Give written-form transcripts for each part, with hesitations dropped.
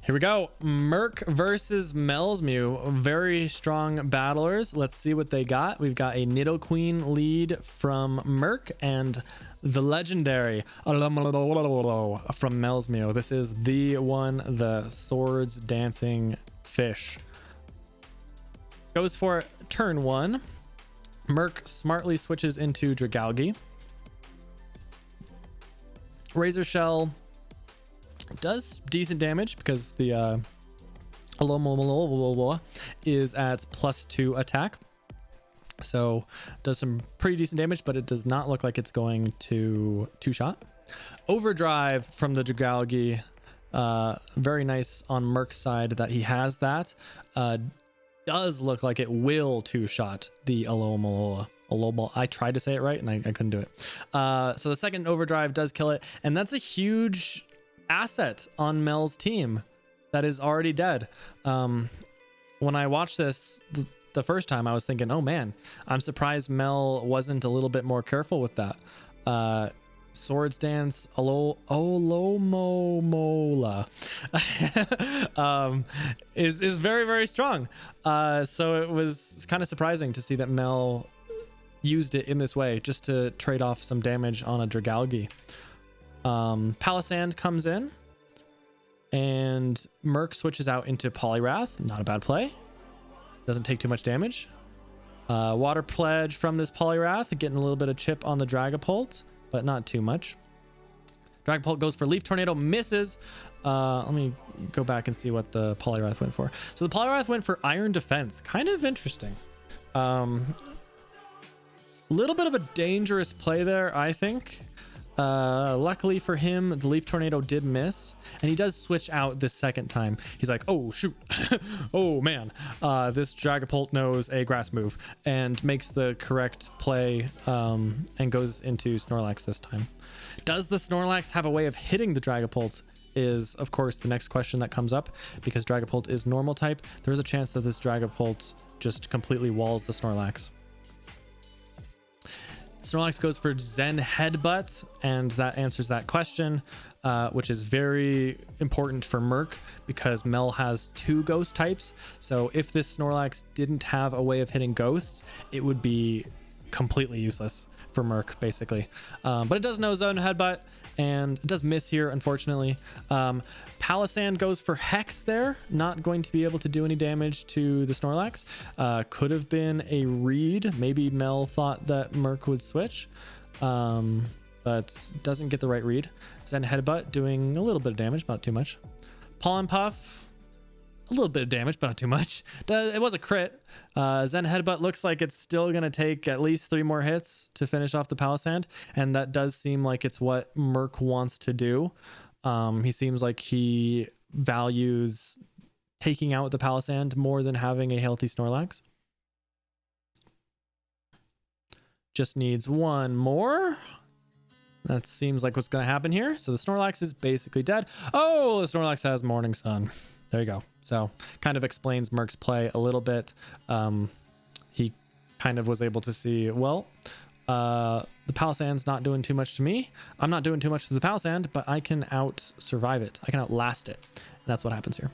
Here we go. Merc versus MelsMew. Very strong battlers. Let's see what they got. We've got a Nidoqueen lead from Merc and the legendary from MelsMew. This is the one, the swords dancing fish. Goes for turn one. Merc smartly switches into Dragalge. Razor Shell does decent damage because the Alomomola is at +2 attack, so does some pretty decent damage, but it does not look like it's going to two-shot. Overdrive from the Dragalge, very nice on Merc's side that he has that. Does look like it will two-shot the Alomomola. I tried to say it right and I couldn't do it. So the second overdrive does kill it, and that's a huge asset on Mel's team that is already dead. When I watched this the first time, I was thinking, oh man, I'm surprised Mel wasn't a little bit more careful with that. Swords Dance Alomomola is very, very strong. So it was kind of surprising to see that Mel used it in this way just to trade off some damage on a Dragalge. Palisand comes in and Merc switches out into Poliwrath. Not a bad play. Doesn't take too much damage. Water Pledge from this Poliwrath, getting a little bit of chip on the Dragapult, but not too much. Dragapult goes for Leaf Tornado, misses. Let me go back and see what the Poliwrath went for. So the Poliwrath went for Iron Defense. Kind of interesting. Little bit of a dangerous play there, I think. Luckily for him, the Leaf Tornado did miss, and he does switch out this second time. He's like, oh shoot, oh man, this Dragapult knows a grass move, and makes the correct play, and goes into Snorlax this time. Does the Snorlax have a way of hitting the Dragapult is of course the next question that comes up, because Dragapult is normal type. There is a chance that this Dragapult just completely walls the Snorlax. Snorlax goes for Zen Headbutt, and that answers that question, which is very important for Merc because Mel has 2 ghost types. So if this Snorlax didn't have a way of hitting ghosts, it would be completely useless for Merc, basically. But it does know Zen Headbutt, and it does miss here, unfortunately. Palisand goes for Hex there, not going to be able to do any damage to the Snorlax. Could have been a read. Maybe Mel thought that Merc would switch, but doesn't get the right read. Zen Headbutt doing a little bit of damage, but not too much. Pollen Puff, a little bit of damage, but not too much. It was a crit. Zen Headbutt looks like it's still going to take at least 3 more hits to finish off the Palisand, and that does seem like it's what Merc wants to do. He seems like he values taking out the Palisand more than having a healthy Snorlax. Just needs 1 more. That seems like what's going to happen here. So the Snorlax is basically dead. Oh, the Snorlax has Morning Sun. There you go. So kind of explains Merc's play a little bit. He kind of was able to see, well, the Palisand's not doing too much to me. I'm not doing too much to the Palisand, but I can survive it. I can outlast it. And that's what happens here.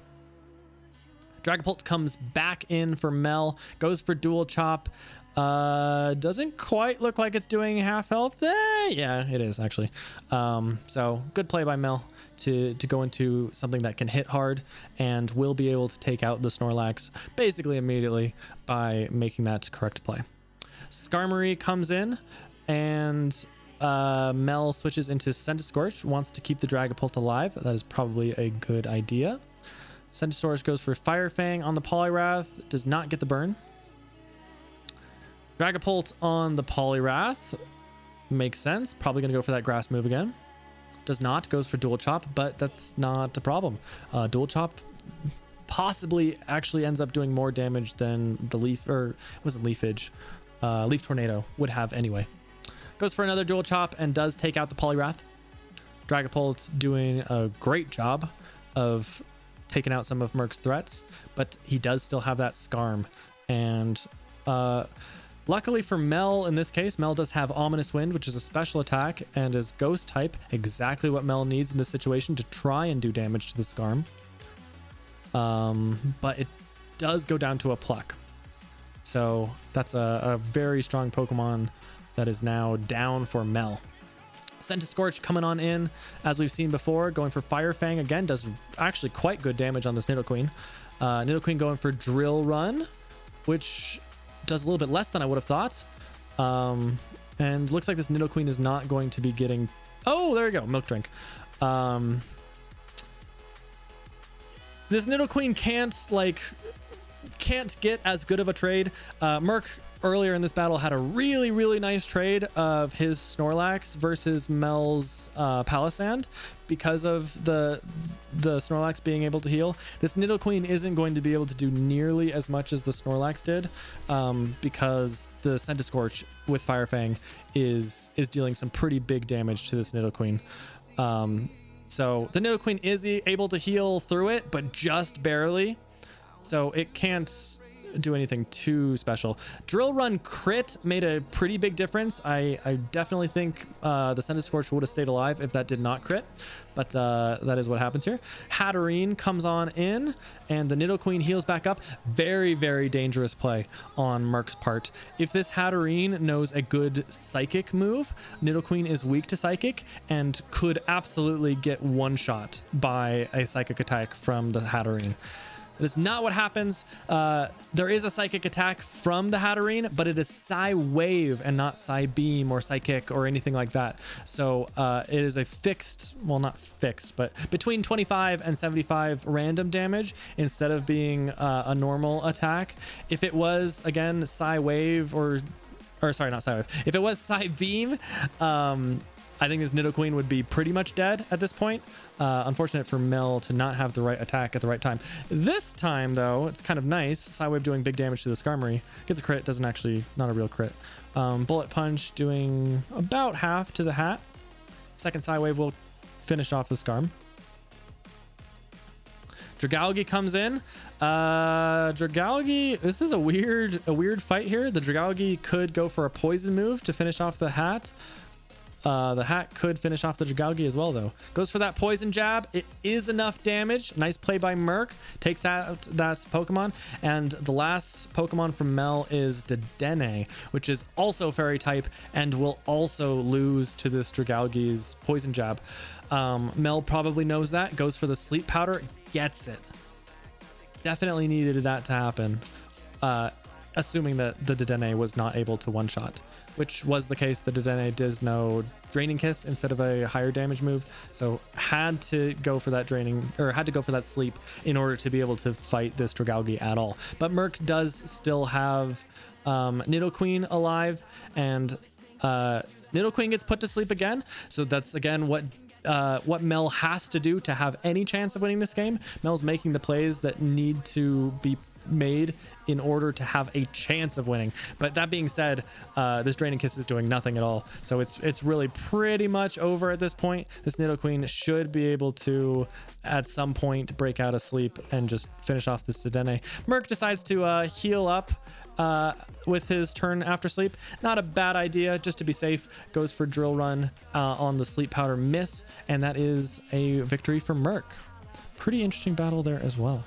Dragapult comes back in for Mel, goes for Dual Chop. Doesn't quite look like it's doing half health. Yeah, it is actually. So good play by Mel to go into something that can hit hard and will be able to take out the Snorlax basically immediately by making that correct play. Skarmory comes in, and Mel switches into Centiskorch, wants to keep the Dragapult alive. That is probably a good idea. Centiskorch goes for Fire Fang on the Poliwrath, does not get the burn. Dragapult on the Poliwrath makes sense. Probably going to go for that grass move again. Does not, goes for Dual Chop, but that's not a problem. Dual Chop possibly actually ends up doing more damage than the Leaf, or it wasn't Leafage, Leaf Tornado would have anyway. Goes for another Dual Chop and does take out the Poliwrath. Dragapult doing a great job of taking out some of Merc's threats, but he does still have that Skarm. And luckily for Mel, in this case, Mel does have Ominous Wind, which is a special attack and is ghost type, exactly what Mel needs in this situation to try and do damage to the Skarm. but it does go down to a pluck. So that's a very strong Pokemon that is now down for Mel. Scorch coming on in, as we've seen before, going for Fire Fang again, does actually quite good damage on this Nidoqueen. Nidoqueen going for Drill Run, which does a little bit less than I would have thought. And looks like this Nidoqueen is not going to be getting... Oh, there you go, Milk Drink. This Nidoqueen can't get as good of a trade. Merc earlier in this battle had a really nice trade of his Snorlax versus Mel's Palisand because of the Snorlax being able to heal. This Nidoqueen isn't going to be able to do nearly as much as the Snorlax did because the Scorch with Fire Fang is dealing some pretty big damage to this Nidoqueen. So the Nidoqueen is able to heal through it, but just barely. So it can't do anything too special. Drill Run crit made a pretty big difference. I definitely think the Scorch would have stayed alive if that did not crit, but that is what happens here. Hatterene comes on in, and the Nidoqueen heals back up. Very dangerous play on Merc's part. If this Hatterene knows a good Psychic move, Nidoqueen is weak to Psychic and could absolutely get one-shot by a Psychic attack from the Hatterene. That is not what happens. There is a Psychic attack from the Hatterene, but it is Psy Wave and not Psy Beam or Psychic or anything like that. So it is a fixed, well, not fixed, but between 25 and 75 random damage instead of being a normal attack. If it was, again, Psy Wave or sorry, not Psy Wave. If it was Psy Beam, I think this Nidoqueen would be pretty much dead at this point. Unfortunate for Mel to not have the right attack at the right time. This time, though, it's kind of nice. Psywave doing big damage to the Skarmory. Gets a crit, doesn't actually, not a real crit. Bullet Punch doing about half to the Hat. Second Psywave will finish off the Skarm. Dragalge comes in. Dragalge, this is a weird fight here. The Dragalge could go for a poison move to finish off the Hat. The Hat could finish off the Dragalge as well, though. Goes for that poison jab. It is enough damage. Nice play by Merc. Takes out that Pokemon. And the last Pokemon from Mel is Dedenne, which is also Fairy type and will also lose to this Dragalge's poison jab. Mel probably knows that. Goes for the Sleep Powder. Gets it. Definitely needed that to happen. Assuming that the Dedenne was not able to one-shot, which was the case. The Dedenne does know Draining Kiss instead of a higher damage move, so had to go for that sleep in order to be able to fight this Dragalge at all. But Merc does still have Nidoqueen alive, and Nidoqueen gets put to sleep again. So that's again what Mel has to do to have any chance of winning this game. Mel's making the plays that need to be made in order to have a chance of winning. But that being said, this Draining Kiss is doing nothing at all, so it's really pretty much over at this point. This Nidoqueen should be able to at some point break out of sleep and just finish off this Dedenne. Merc decides to heal up with his turn after sleep. Not a bad idea, just to be safe. Goes for Drill Run on the Sleep Powder miss, and that is a victory for Merc. Pretty interesting battle there as well.